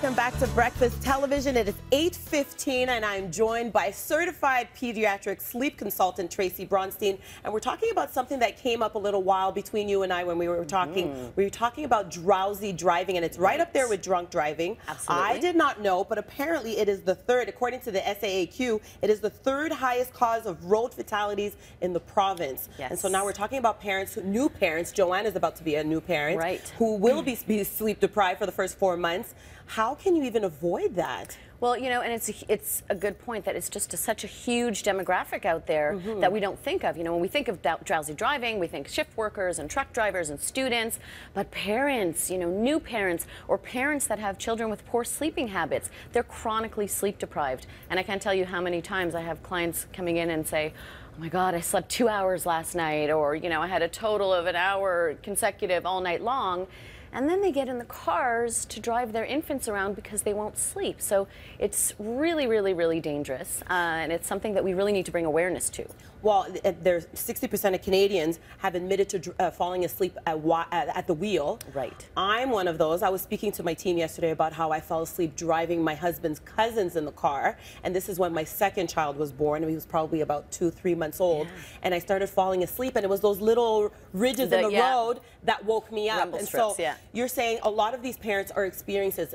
Welcome back to Breakfast Television. It is 8:15 and I'm joined by certified pediatric sleep consultant Tracy Braunstein, and we're talking about something that came up a little while between you and I when we were talking. We were talking about drowsy driving, and it's right up there with drunk driving. Absolutely. I did not know, but apparently it is the third, according to the SAAQ, it is the third highest cause of road fatalities in the province. Yes. And so now we're talking about parents, new parents. Joanne is about to be a new parent, right, who will be sleep deprived for the first 4 months. How can you even avoid that? Well, you know, and it's a good point that it's just such a huge demographic out there that we don't think of. You know, when we think of drowsy driving, we think shift workers and truck drivers and students, but parents, you know, new parents or parents that have children with poor sleeping habits, they're chronically sleep deprived. And I can't tell you how many times I have clients coming in and say, oh my God, I slept 2 hours last night, or, you know, I had a total of an hour consecutive all night long. And then they get in the cars to drive their infants around because they won't sleep. So it's really, really, really dangerous. And it's something that we really need to bring awareness to. Well, there's 60% of Canadians have admitted to falling asleep at the wheel. Right. I'm one of those. I was speaking to my team yesterday about how I fell asleep driving my husband's cousins in the car. And this is when my second child was born. He was probably about 2-3 months old. Yeah. And I started falling asleep, and it was those little ridges in the road that woke me up. Rumble and strips, so you're saying a lot of these parents are experiencing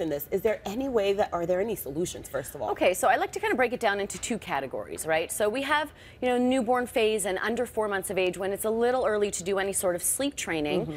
this. Is there any way that, are there any solutions, first of all? Okay, so I like to kind of break it down into two categories, right? So we have, you know, newborn phase and under 4 months of age, when it's a little early to do any sort of sleep training.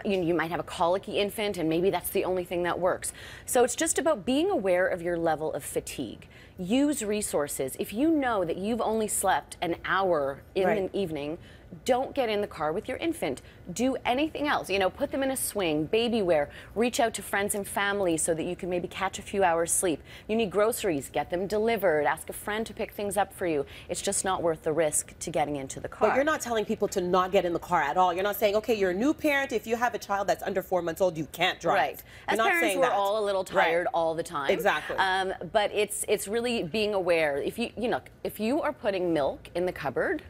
You might have a colicky infant, and maybe that's the only thing that works. So it's just about being aware of your level of fatigue. Use resources. If you know that you've only slept an hour in the evening, don't get in the car with your infant. Do anything else. You know, put them in a swing, baby wear, reach out to friends and family so that you can maybe catch a few hours sleep. You need groceries, get them delivered, ask a friend to pick things up for you. It's just not worth the risk to getting into the car. But you're not telling people to not get in the car at all. You're not saying, okay, you're a new parent, if you have a child that's under 4 months old, you can't drive. Right. As parents, we're all a little tired all the time. Exactly. But it's really being aware. If you are putting milk in the cupboard,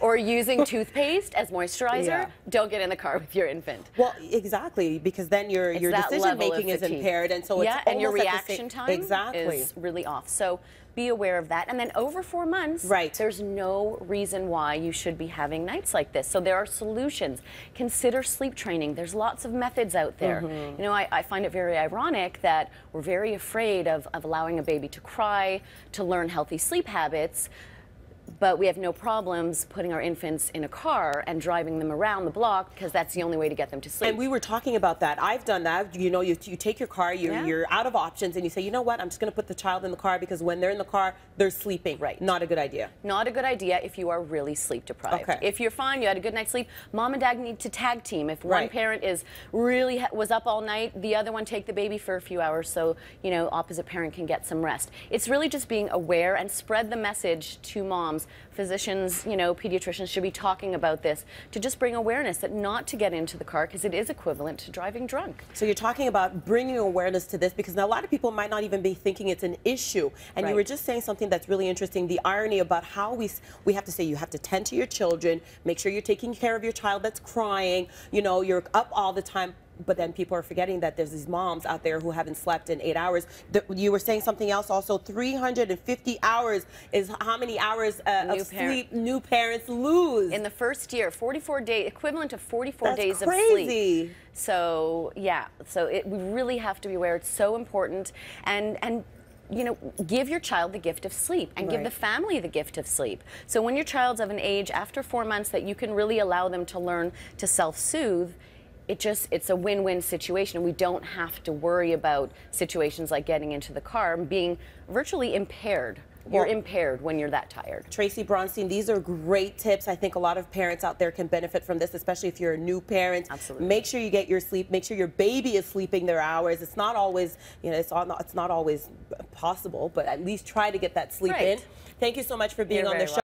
or using toothpaste as moisturizer, don't get in the car with your infant. Well, exactly, because then your decision making is impaired, and so it's and your reaction time is really off. So be aware of that. And then over 4 months, there's no reason why you should be having nights like this. So there are solutions. Consider sleep training. There's lots of methods out there. You know, I find it very ironic that we're very afraid of allowing a baby to cry, to learn healthy sleep habits, but we have no problems putting our infants in a car and driving them around the block because that's the only way to get them to sleep. And we were talking about that. I've done that. You know, you take your car, you're out of options, and you say, you know what, I'm just going to put the child in the car because when they're in the car, they're sleeping. Right. Not a good idea. Not a good idea if you are really sleep deprived. Okay. If you're fine, you had a good night's sleep, mom and dad need to tag team. If one parent was up all night, the other one take the baby for a few hours so, you know, opposite parent can get some rest. It's really just being aware and spread the message to moms. Physicians, you know, pediatricians should be talking about this to just bring awareness that not to get into the car because it is equivalent to driving drunk. So you're talking about bringing awareness to this because now a lot of people might not even be thinking it's an issue. And you were just saying something that's really interesting, the irony about how we have to say you have to tend to your children, make sure you're taking care of your child that's crying, you know, you're up all the time. But then people are forgetting that there's these moms out there who haven't slept in 8 hours. You were saying something else also, 350 hours is how many hours of sleep new parents lose. In the first year, 44 days, equivalent of 44 days of sleep. So, yeah, so we really have to be aware. It's so important. And you know, give your child the gift of sleep and give the family the gift of sleep. So when your child's of an age after 4 months that you can really allow them to learn to self-soothe, it's a win-win situation. We don't have to worry about situations like getting into the car and being virtually impaired. You're impaired when you're that tired. Tracy Braunstein, these are great tips. I think a lot of parents out there can benefit from this, especially if you're a new parent. Absolutely. Make sure you get your sleep. Make sure your baby is sleeping their hours. It's not always, you know, it's not always possible, but at least try to get that sleep in. Thank you so much for being on the show.